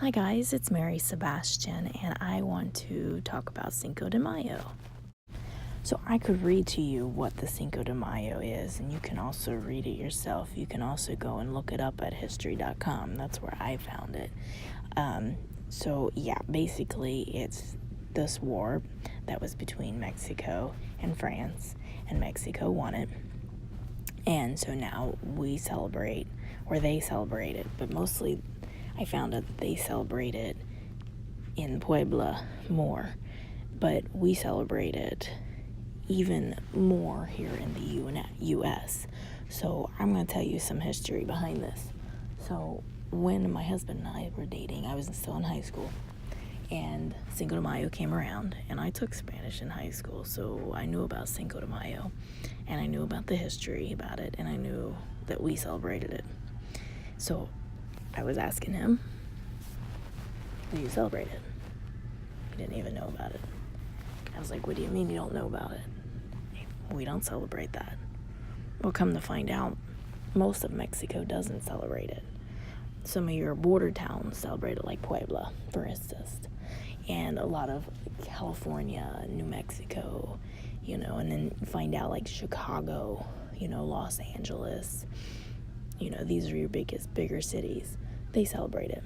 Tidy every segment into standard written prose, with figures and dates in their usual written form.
Hi guys, it's Mary Sebastian, and I want to talk about Cinco de Mayo. So I could read to you what the Cinco de Mayo is, and you can also read it yourself. You can also go and look it up at history.com. That's where I found it. Basically it's this war that was between Mexico and France, and Mexico won it. And so now we celebrate, or they celebrate it, but mostly I found out that they celebrate it in Puebla more, but we celebrate it even more here in the U.S. So I'm going to tell you some history behind this. So when my husband and I were dating, I was still in high school, and Cinco de Mayo came around, and I took Spanish in high school, so I knew about Cinco de Mayo, and I knew about the history about it, and I knew that we celebrated it. So I was asking him, do you celebrate it? He didn't even know about it. I was like, what do you mean you don't know about it? We don't celebrate that. Well, come to find out, most of Mexico doesn't celebrate it. Some of your border towns celebrate it, like Puebla, for instance, and a lot of California, New Mexico, and then find out like Chicago, Los Angeles, these are your bigger cities. They celebrate it.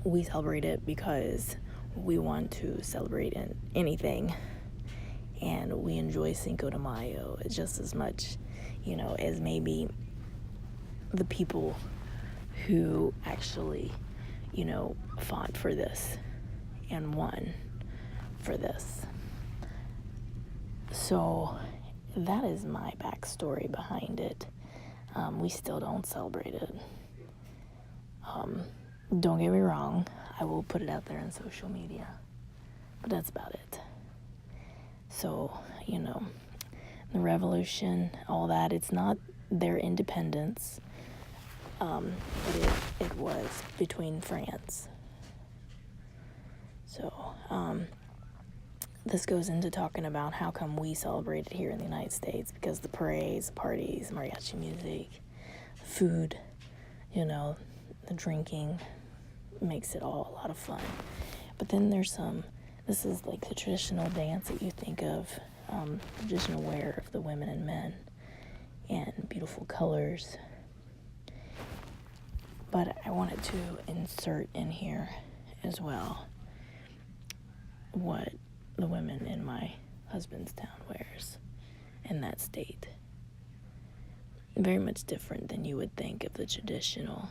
We celebrate it because we want to celebrate anything, and we enjoy Cinco de Mayo just as much, as maybe the people who actually, fought for this and won for this. So that is my backstory behind it. We still don't celebrate it. Don't get me wrong, I will put it out there on social media, but that's about it. So, the revolution, all that, it's not their independence, but it was between France. So, this goes into talking about how come we celebrate it here in the United States, because the parades, parties, mariachi music, food, the drinking makes it all a lot of fun. But then there's this is like the traditional dance that you think of, traditional wear of the women and men, and beautiful colors. But I wanted to insert in here as well what the women in my husband's town wears in that state. Very much different than you would think of the traditional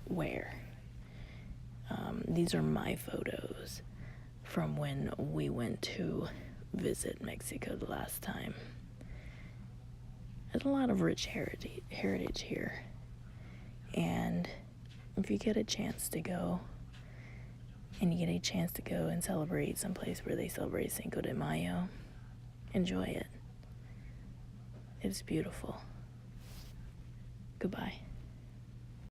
wear. These are my photos from when we went to visit Mexico the last time. There's a lot of rich heritage here, and if you get a chance to go, and celebrate someplace where they celebrate Cinco de Mayo, enjoy it. It's beautiful. Goodbye.